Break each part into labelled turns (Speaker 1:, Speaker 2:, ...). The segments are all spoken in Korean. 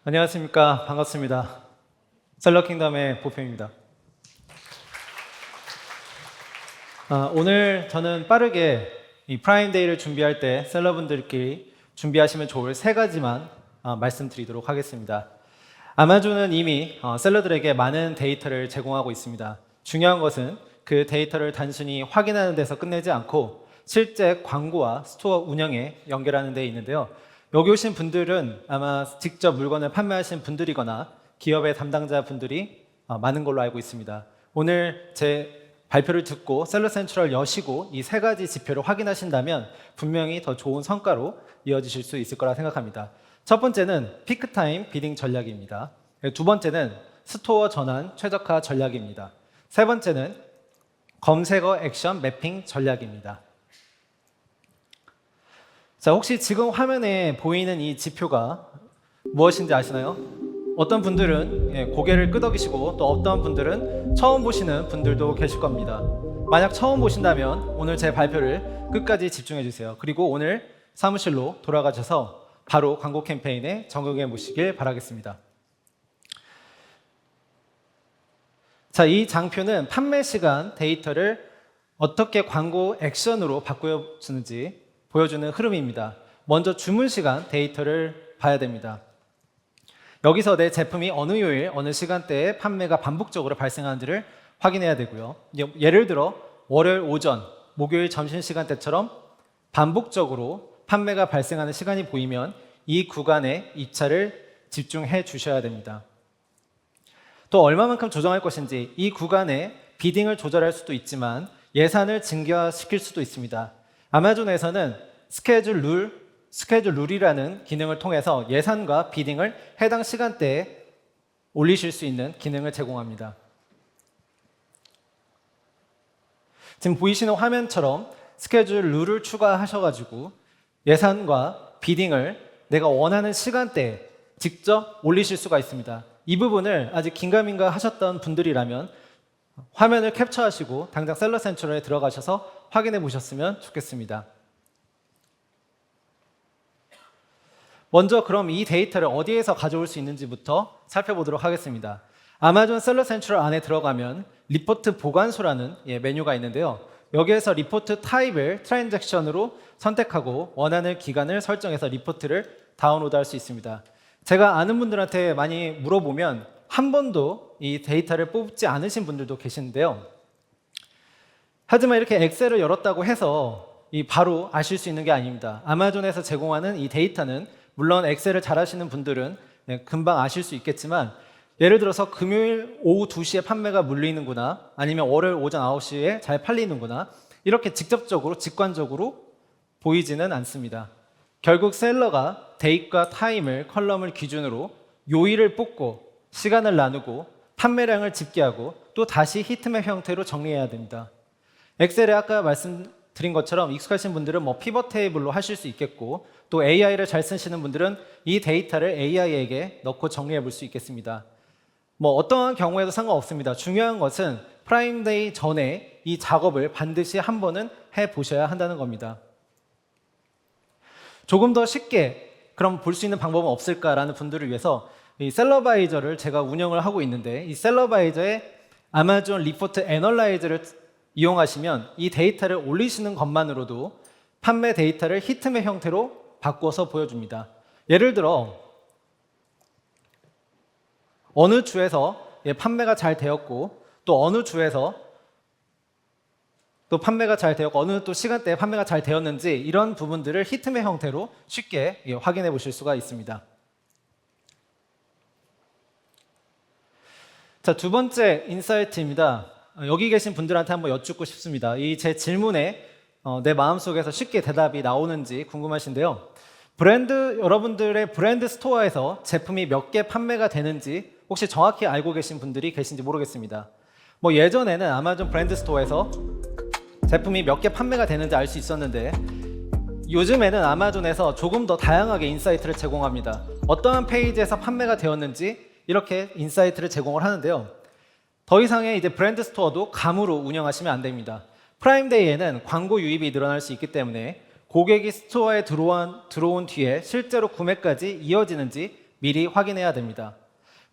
Speaker 1: 안녕하십니까. 반갑습니다. 셀러킹덤의 보표입니다. 오늘 저는 빠르게 이 프라임데이를 준비할 때 셀러분들끼리 준비하시면 좋을 세 가지만 말씀드리도록 하겠습니다. 아마존은 이미 셀러들에게 많은 데이터를 제공하고 있습니다. 중요한 것은 그 데이터를 단순히 확인하는 데서 끝내지 않고 실제 광고와 스토어 운영에 연결하는 데 있는데요. 여기 오신 분들은 아마 직접 물건을 판매하신 분들이거나 기업의 담당자 분들이 많은 걸로 알고 있습니다. 오늘 제 발표를 듣고 셀러센트럴 여시고 이 세 가지 지표를 확인하신다면 분명히 더 좋은 성과로 이어지실 수 있을 거라 생각합니다. 첫 번째는 피크타임 비딩 전략입니다. 두 번째는 스토어 전환 최적화 전략입니다. 세 번째는 검색어 액션 매핑 전략입니다. 자, 혹시 지금 화면에 보이는 이 지표가 무엇인지 아시나요? 어떤 분들은 고개를 끄덕이시고 또 어떤 분들은 처음 보시는 분들도 계실 겁니다. 만약 처음 보신다면 오늘 제 발표를 끝까지 집중해 주세요. 그리고 오늘 사무실로 돌아가셔서 바로 광고 캠페인에 적용해 보시길 바라겠습니다. 자, 이 장표는 판매 시간 데이터를 어떻게 광고 액션으로 바꿔주는지 보여주는 흐름입니다. 먼저 주문 시간 데이터를 봐야 됩니다. 여기서 내 제품이 어느 요일, 어느 시간대에 판매가 반복적으로 발생하는지를 확인해야 되고요. 예를 들어 월요일 오전, 목요일 점심시간대처럼 반복적으로 판매가 발생하는 시간이 보이면 이 구간에 입찰을 집중해 주셔야 됩니다. 또 얼마만큼 조정할 것인지 이 구간에 비딩을 조절할 수도 있지만 예산을 증가시킬 수도 있습니다. 아마존에서는 스케줄 룰이라는 기능을 통해서 예산과 비딩을 해당 시간대에 올리실 수 있는 기능을 제공합니다. 지금 보이시는 화면처럼 스케줄 룰을 추가하셔가지고 예산과 비딩을 내가 원하는 시간대에 직접 올리실 수가 있습니다. 이 부분을 아직 긴가민가 하셨던 분들이라면 화면을 캡처하시고 당장 셀러센트럴에 들어가셔서 확인해 보셨으면 좋겠습니다. 먼저 그럼 이 데이터를 어디에서 가져올 수 있는지부터 살펴보도록 하겠습니다. 아마존 셀러센트럴 안에 들어가면 리포트 보관소라는 메뉴가 있는데요. 여기에서 리포트 타입을 트랜잭션으로 선택하고 원하는 기간을 설정해서 리포트를 다운로드할 수 있습니다. 제가 아는 분들한테 많이 물어보면 한 번도 이 데이터를 뽑지 않으신 분들도 계시는데요. 하지만 이렇게 엑셀을 열었다고 해서 바로 아실 수 있는 게 아닙니다. 아마존에서 제공하는 이 데이터는 물론 엑셀을 잘 하시는 분들은 금방 아실 수 있겠지만 예를 들어서 금요일 오후 2시에 판매가 물리는구나 아니면 월요일 오전 9시에 잘 팔리는구나 이렇게 직접적으로 직관적으로 보이지는 않습니다. 결국 셀러가 데이트과 타임을 컬럼을 기준으로 요일을 뽑고 시간을 나누고 판매량을 집계하고 또 다시 히트맵 형태로 정리해야 됩니다. 엑셀에 아까 말씀드린 것처럼 익숙하신 분들은 피벗 테이블로 하실 수 있겠고 또 AI를 잘 쓰시는 분들은 이 데이터를 AI에게 넣고 정리해 볼 수 있겠습니다. 어떠한 경우에도 상관없습니다. 중요한 것은 프라임데이 전에 이 작업을 반드시 한 번은 해 보셔야 한다는 겁니다. 조금 더 쉽게 그럼 볼 수 있는 방법은 없을까라는 분들을 위해서 이 셀러바이저를 제가 운영을 하고 있는데 이 셀러바이저의 아마존 리포트 애널라이저를 이용하시면 이 데이터를 올리시는 것만으로도 판매 데이터를 히트맵 형태로 바꿔서 보여줍니다. 예를 들어 어느 주에서 판매가 잘 되었고 또 어느 주에서 또 판매가 잘 되었고 어느 또 시간대에 판매가 잘 되었는지 이런 부분들을 히트맵 형태로 쉽게 확인해 보실 수가 있습니다. 자, 두 번째 인사이트입니다. 여기 계신 분들한테 한번 여쭙고 싶습니다. 이 제 질문에 내 마음속에서 쉽게 대답이 나오는지 궁금하신데요. 여러분들의 브랜드 스토어에서 제품이 몇 개 판매가 되는지 혹시 정확히 알고 계신 분들이 계신지 모르겠습니다. 예전에는 아마존 브랜드 스토어에서 제품이 몇 개 판매가 되는지 알 수 있었는데 요즘에는 아마존에서 조금 더 다양하게 인사이트를 제공합니다. 어떠한 페이지에서 판매가 되었는지 이렇게 인사이트를 제공을 하는데요. 더 이상의 브랜드 스토어도 감으로 운영하시면 안 됩니다. 프라임데이에는 광고 유입이 늘어날 수 있기 때문에 고객이 스토어에 들어온 뒤에 실제로 구매까지 이어지는지 미리 확인해야 됩니다.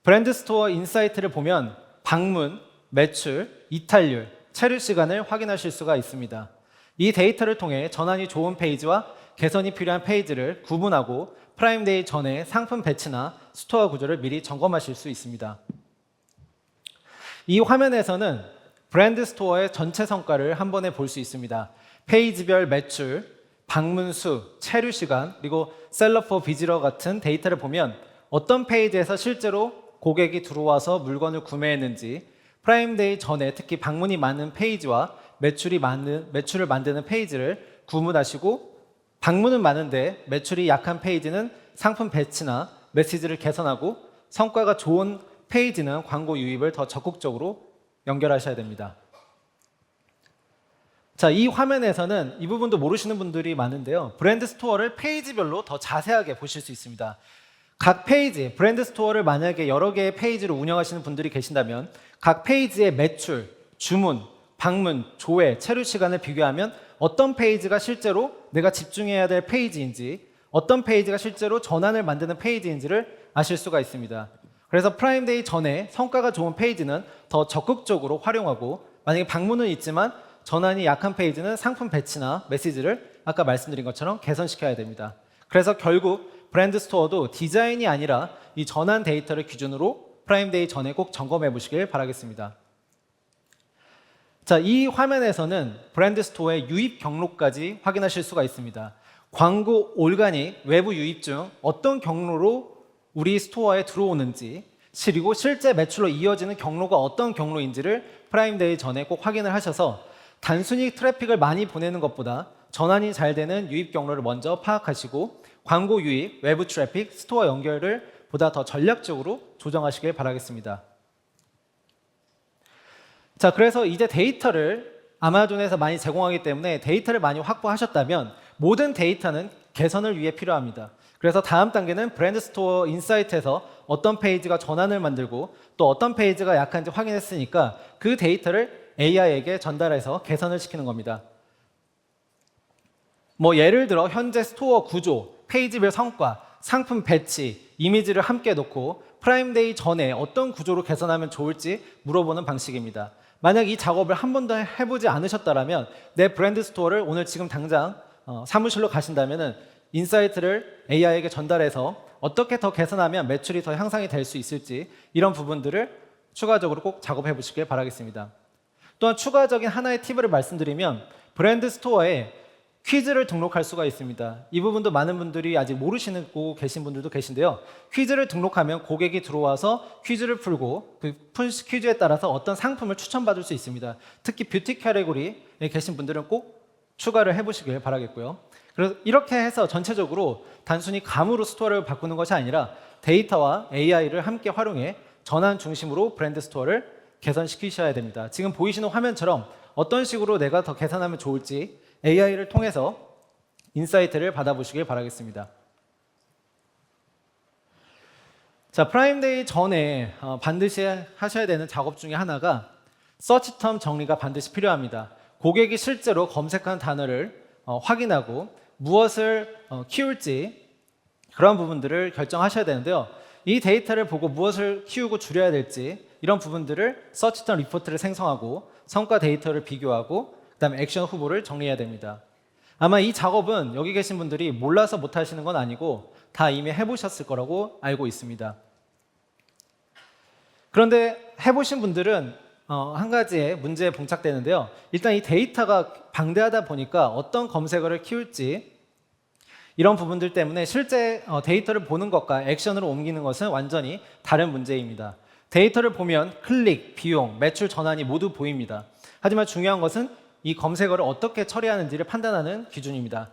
Speaker 1: 브랜드 스토어 인사이트를 보면 방문, 매출, 이탈률, 체류 시간을 확인하실 수가 있습니다. 이 데이터를 통해 전환이 좋은 페이지와 개선이 필요한 페이지를 구분하고 프라임데이 전에 상품 배치나 스토어 구조를 미리 점검하실 수 있습니다. 이 화면에서는 브랜드 스토어의 전체 성과를 한 번에 볼 수 있습니다. 페이지별 매출, 방문 수, 체류 시간, 그리고 셀러 포 비지러 같은 데이터를 보면 어떤 페이지에서 실제로 고객이 들어와서 물건을 구매했는지, 프라임데이 전에 특히 방문이 많은 페이지와 매출을 만드는 페이지를 구분하시고, 방문은 많은데 매출이 약한 페이지는 상품 배치나 메시지를 개선하고, 성과가 좋은 페이지는 광고 유입을 더 적극적으로 연결하셔야 됩니다. 자, 이 화면에서는 이 부분도 모르시는 분들이 많은데요. 브랜드 스토어를 페이지별로 더 자세하게 보실 수 있습니다. 각 페이지, 브랜드 스토어를 만약에 여러 개의 페이지로 운영하시는 분들이 계신다면 각 페이지의 매출, 주문, 방문, 조회, 체류 시간을 비교하면 어떤 페이지가 실제로 내가 집중해야 될 페이지인지, 어떤 페이지가 실제로 전환을 만드는 페이지인지를 아실 수가 있습니다. 그래서 프라임데이 전에 성과가 좋은 페이지는 더 적극적으로 활용하고, 만약에 방문은 있지만 전환이 약한 페이지는 상품 배치나 메시지를 아까 말씀드린 것처럼 개선시켜야 됩니다. 그래서 결국 브랜드 스토어도 디자인이 아니라 이 전환 데이터를 기준으로 프라임데이 전에 꼭 점검해 보시길 바라겠습니다. 자, 이 화면에서는 브랜드 스토어의 유입 경로까지 확인하실 수가 있습니다. 광고 올가닉 외부 유입 중 어떤 경로로 우리 스토어에 들어오는지, 그리고 실제 매출로 이어지는 경로가 어떤 경로인지를 프라임데이 전에 꼭 확인을 하셔서 단순히 트래픽을 많이 보내는 것보다 전환이 잘 되는 유입 경로를 먼저 파악하시고, 광고 유입, 외부 트래픽, 스토어 연결을 보다 더 전략적으로 조정하시길 바라겠습니다. 자, 그래서 이제 데이터를 아마존에서 많이 제공하기 때문에 데이터를 많이 확보하셨다면 모든 데이터는 개선을 위해 필요합니다. 그래서 다음 단계는 브랜드 스토어 인사이트에서 어떤 페이지가 전환을 만들고 또 어떤 페이지가 약한지 확인했으니까 그 데이터를 AI에게 전달해서 개선을 시키는 겁니다. 뭐 예를 들어 현재 스토어 구조, 페이지별 성과, 상품 배치, 이미지를 함께 놓고 프라임데이 전에 어떤 구조로 개선하면 좋을지 물어보는 방식입니다. 만약 이 작업을 한 번도 해보지 않으셨다면 내 브랜드 스토어를 오늘 지금 당장 사무실로 가신다면 인사이트를 AI에게 전달해서 어떻게 더 개선하면 매출이 더 향상이 될 수 있을지, 이런 부분들을 추가적으로 꼭 작업해 보시길 바라겠습니다. 또한 추가적인 하나의 팁을 말씀드리면 브랜드 스토어에 퀴즈를 등록할 수가 있습니다. 이 부분도 많은 분들이 아직 모르시고 계신 분들도 계신데요. 퀴즈를 등록하면 고객이 들어와서 퀴즈를 풀고 그 푼 퀴즈에 따라서 어떤 상품을 추천받을 수 있습니다. 특히 뷰티 캐테고리에 계신 분들은 꼭 추가를 해보시길 바라겠고요. 그래서 이렇게 해서 전체적으로 단순히 감으로 스토어를 바꾸는 것이 아니라 데이터와 AI를 함께 활용해 전환 중심으로 브랜드 스토어를 개선시키셔야 됩니다. 지금 보이시는 화면처럼 어떤 식으로 내가 더 개선하면 좋을지 AI를 통해서 인사이트를 받아보시길 바라겠습니다. 자, 프라임데이 전에 반드시 하셔야 되는 작업 중에 하나가 서치텀 정리가 반드시 필요합니다. 고객이 실제로 검색한 단어를 확인하고 무엇을 키울지, 그런 부분들을 결정하셔야 되는데요. 이 데이터를 보고 무엇을 키우고 줄여야 될지, 이런 부분들을 서치텀 리포트를 생성하고 성과 데이터를 비교하고 그다음에 액션 후보를 정리해야 됩니다. 아마 이 작업은 여기 계신 분들이 몰라서 못하시는 건 아니고 다 이미 해보셨을 거라고 알고 있습니다. 그런데 해보신 분들은 한 가지의 문제에 봉착되는데요. 일단 이 데이터가 방대하다 보니까 어떤 검색어를 키울지, 이런 부분들 때문에 실제 데이터를 보는 것과 액션으로 옮기는 것은 완전히 다른 문제입니다. 데이터를 보면 클릭, 비용, 매출 전환이 모두 보입니다. 하지만 중요한 것은 이 검색어를 어떻게 처리하는지를 판단하는 기준입니다.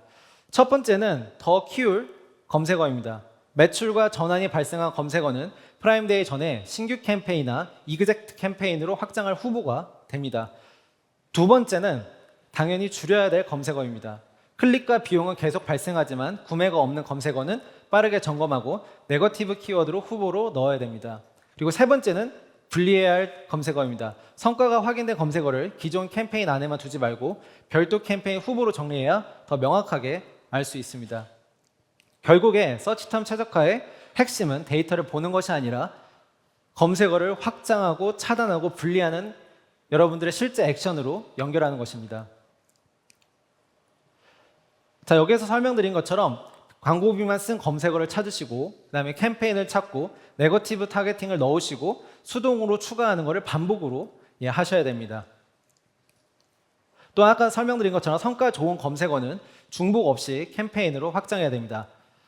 Speaker 1: 첫 번째는 더 키울 검색어입니다. 매출과 전환이 발생한 검색어는 프라임데이 전에 신규 캠페인이나 이그젝트 캠페인으로 확장할 후보가 됩니다. 두 번째는 당연히 줄여야 될 검색어입니다. 클릭과 비용은 계속 발생하지만 구매가 없는 검색어는 빠르게 점검하고 네거티브 키워드로 후보로 넣어야 됩니다. 그리고 세 번째는 분리해야 할 검색어입니다. 성과가 확인된 검색어를 기존 캠페인 안에만 두지 말고 별도 캠페인 후보로 정리해야 더 명확하게 알 수 있습니다. 결국에 서치텀 최적화에 핵심은 데이터를 보는 것이 아니라 검색어를 확장하고 차단하고 분리하는 여러분들의 실제 액션으로 연결하는 것입니다. 자, 여기에서 설명드린 것처럼 광고비만 쓴 검색어를 찾으시고 그 다음에 캠페인을 찾고 네거티브 타겟팅을 넣으시고 수동으로 추가하는 것을 반복으로 하셔야 됩니다. 또 아까 설명드린 것처럼 성과 좋은 검색어는 중복 없이 캠페인으로 확장해야 됩니다.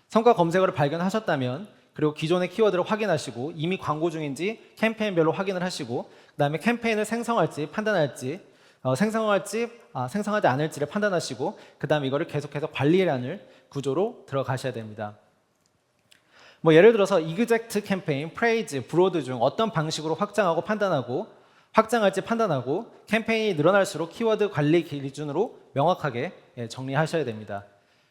Speaker 1: 성과 검색어를 발견하셨다면 그리고 기존의 키워드를 확인하시고 이미 광고 중인지 캠페인별로 확인을 하시고 그 다음에 캠페인을 생성할지 판단할지 생성하지 않을지를 판단하시고 그 다음에 이거를 계속해서 관리하는 구조로 들어가셔야 됩니다. 뭐 예를 들어서 이그젝트 캠페인, 프레이즈, 브로드 중 어떤 방식으로 확장할지 판단하고 캠페인이 늘어날수록 키워드 관리 기준으로 명확하게 정리하셔야 됩니다.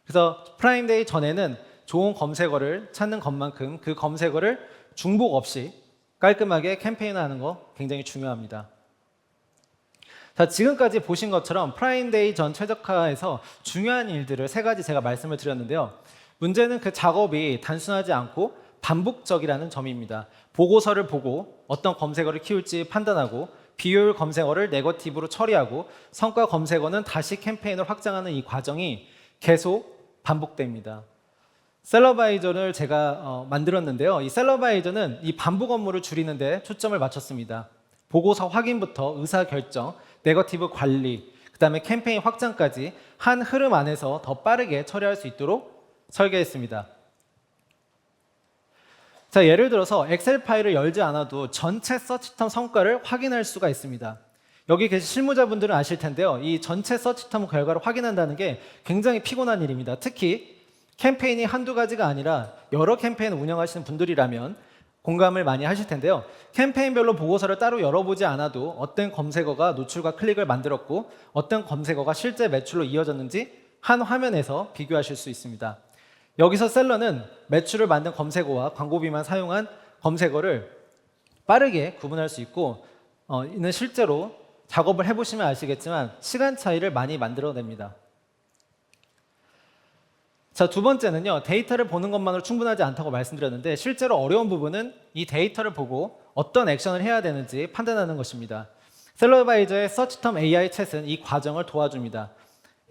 Speaker 1: 그래서 프라임데이 전에는 좋은 검색어를 찾는 것만큼 그 검색어를 중복 없이 깔끔하게 캠페인하는 거 굉장히 중요합니다. 자, 지금까지 보신 것처럼 프라임데이 전 최적화에서 중요한 일들을 3가지 제가 말씀을 드렸는데요. 문제는 그 작업이 단순하지 않고 반복적이라는 점입니다. 보고서를 보고 어떤 검색어를 키울지 판단하고 비효율 검색어를 네거티브로 처리하고 성과 검색어는 다시 캠페인을 확장하는 이 과정이 계속 반복됩니다. 셀러바이저를 제가 만들었는데요. 이 셀러바이저는 이 반복 업무를 줄이는 데 초점을 맞췄습니다. 보고서 확인부터 의사결정, 네거티브 관리, 그 다음에 캠페인 확장까지 한 흐름 안에서 더 빠르게 처리할 수 있도록 설계했습니다. 자, 예를 들어서 엑셀 파일을 열지 않아도 전체 서치텀 성과를 확인할 수가 있습니다. 여기 계신 실무자분들은 아실 텐데요. 이 전체 서치텀 결과를 확인한다는 게 굉장히 피곤한 일입니다. 특히 캠페인이 한두 가지가 아니라 여러 캠페인을 운영하시는 분들이라면 공감을 많이 하실 텐데요. 캠페인별로 보고서를 따로 열어보지 않아도 어떤 검색어가 노출과 클릭을 만들었고 어떤 검색어가 실제 매출로 이어졌는지 한 화면에서 비교하실 수 있습니다. 여기서 셀러는 매출을 만든 검색어와 광고비만 사용한 검색어를 빠르게 구분할 수 있고 이는 실제로 작업을 해보시면 아시겠지만 시간 차이를 많이 만들어냅니다. 자, 두 번째는요. 데이터를 보는 것만으로 충분하지 않다고 말씀드렸는데 실제로 어려운 부분은 이 데이터를 보고 어떤 액션을 해야 되는지 판단하는 것입니다. 셀러바이저의 서치텀 AI 챗은 이 과정을 도와줍니다.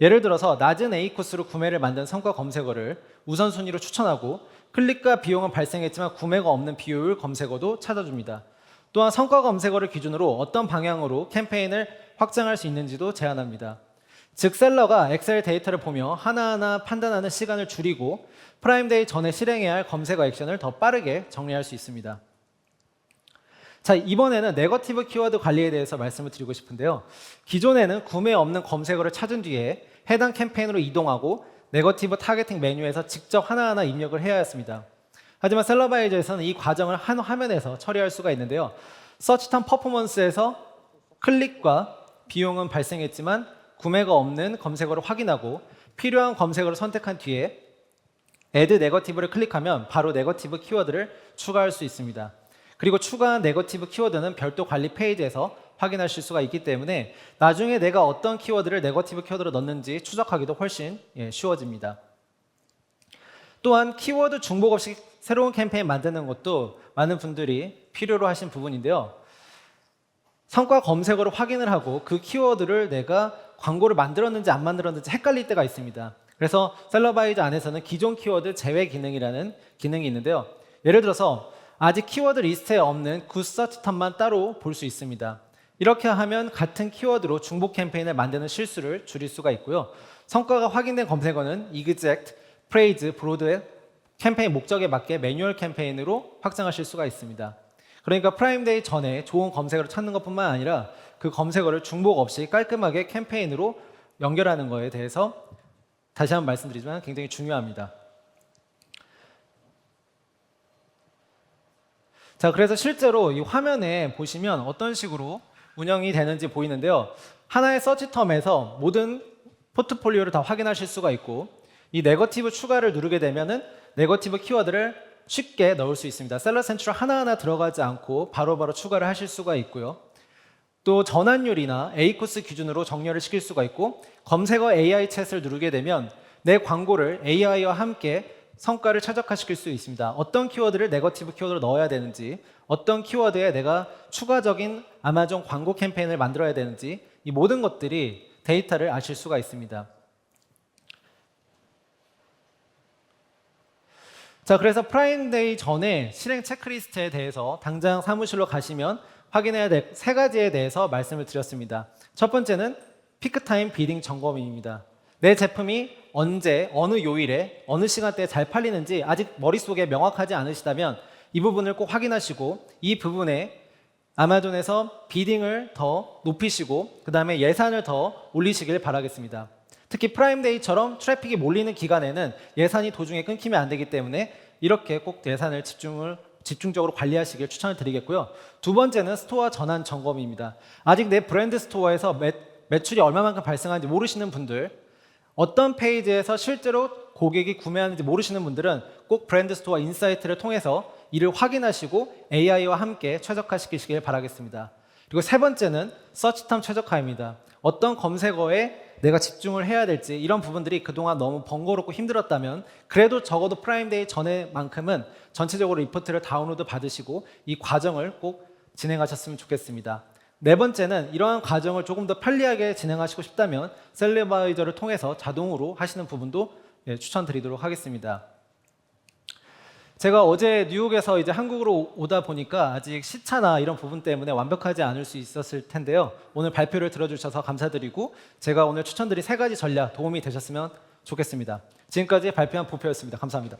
Speaker 1: 예를 들어서 낮은 A 코스로 구매를 만든 성과 검색어를 우선순위로 추천하고 클릭과 비용은 발생했지만 구매가 없는 비효율 검색어도 찾아줍니다. 또한 성과 검색어를 기준으로 어떤 방향으로 캠페인을 확장할 수 있는지도 제안합니다. 즉 셀러가 엑셀 데이터를 보며 하나하나 판단하는 시간을 줄이고 프라임데이 전에 실행해야 할 검색어 액션을 더 빠르게 정리할 수 있습니다. 자, 이번에는 네거티브 키워드 관리에 대해서 말씀을 드리고 싶은데요. 기존에는 구매 없는 검색어를 찾은 뒤에 해당 캠페인으로 이동하고 네거티브 타겟팅 메뉴에서 직접 하나하나 입력을 해야 했습니다. 하지만 셀러바이저에서는 이 과정을 한 화면에서 처리할 수가 있는데요. 서치텀 퍼포먼스에서 클릭과 비용은 발생했지만 구매가 없는 검색어를 확인하고 필요한 검색어를 선택한 뒤에 Add 네거티브를 클릭하면 바로 네거티브 키워드를 추가할 수 있습니다. 그리고 추가한 네거티브 키워드는 별도 관리 페이지에서 확인하실 수가 있기 때문에 나중에 내가 어떤 키워드를 네거티브 키워드로 넣는지 추적하기도 훨씬 쉬워집니다. 또한 키워드 중복 없이 새로운 캠페인 만드는 것도 많은 분들이 필요로 하신 부분인데요. 성과 검색어를 확인을 하고 그 키워드를 내가 광고를 만들었는지 안 만들었는지 헷갈릴 때가 있습니다. 그래서 셀러바이저 안에서는 기존 키워드 제외 기능이라는 기능이 있는데요. 예를 들어서 아직 키워드 리스트에 없는 굿서치텀만 따로 볼 수 있습니다. 이렇게 하면 같은 키워드로 중복 캠페인을 만드는 실수를 줄일 수가 있고요. 성과가 확인된 검색어는 이그젝트, 프레이즈, 브로드의 캠페인 목적에 맞게 매뉴얼 캠페인으로 확장하실 수가 있습니다. 그러니까 프라임데이 전에 좋은 검색어를 찾는 것뿐만 아니라 그 검색어를 중복 없이 깔끔하게 캠페인으로 연결하는 것에 대해서 다시 한번 말씀드리지만 굉장히 중요합니다. 자, 그래서 실제로 이 화면에 보시면 어떤 식으로 운영이 되는지 보이는데요. 하나의 서치텀에서 모든 포트폴리오를 다 확인하실 수가 있고 이 네거티브 추가를 누르게 되면은 네거티브 키워드를 쉽게 넣을 수 있습니다. 셀러 센트럴 하나하나 들어가지 않고 바로바로 추가를 하실 수가 있고요. 또 전환율이나 A코스 기준으로 정렬을 시킬 수가 있고 검색어 AI 챗을 누르게 되면 내 광고를 AI와 함께 성과를 최적화시킬 수 있습니다. 어떤 키워드를 네거티브 키워드로 넣어야 되는지, 어떤 키워드에 내가 추가적인 아마존 광고 캠페인을 만들어야 되는지, 이 모든 것들이 데이터를 아실 수가 있습니다. 자, 그래서 프라임데이 전에 실행 체크리스트에 대해서 당장 사무실로 가시면 확인해야 될 세 가지에 대해서 말씀을 드렸습니다. 첫 번째는 피크타임 비딩 점검입니다. 내 제품이 언제, 어느 요일에, 어느 시간대에 잘 팔리는지 아직 머릿속에 명확하지 않으시다면 이 부분을 꼭 확인하시고 이 부분에 아마존에서 비딩을 더 높이시고 그 다음에 예산을 더 올리시길 바라겠습니다. 특히 프라임데이처럼 트래픽이 몰리는 기간에는 예산이 도중에 끊기면 안 되기 때문에 이렇게 꼭 예산을 집중적으로 관리하시길 추천을 드리겠고요. 두 번째는 스토어 전환 점검입니다. 아직 내 브랜드 스토어에서 매출이 얼마만큼 발생하는지 모르시는 분들, 어떤 페이지에서 실제로 고객이 구매하는지 모르시는 분들은 꼭 브랜드 스토어 인사이트를 통해서 이를 확인하시고 AI와 함께 최적화시키시길 바라겠습니다. 그리고 세 번째는 서치텀 최적화입니다. 어떤 검색어에 내가 집중을 해야 될지 이런 부분들이 그동안 너무 번거롭고 힘들었다면 그래도 적어도 프라임데이 전에만큼은 전체적으로 리포트를 다운로드 받으시고 이 과정을 꼭 진행하셨으면 좋겠습니다. 네 번째는 이러한 과정을 조금 더 편리하게 진행하시고 싶다면 셀러바이저를 통해서 자동으로 하시는 부분도 추천드리도록 하겠습니다. 제가 어제 뉴욕에서 이제 한국으로 오다 보니까 아직 시차나 이런 부분 때문에 완벽하지 않을 수 있었을 텐데요. 오늘 발표를 들어주셔서 감사드리고 제가 오늘 추천드린 세 가지 전략 도움이 되셨으면 좋겠습니다. 지금까지 발표한 부표였습니다. 감사합니다.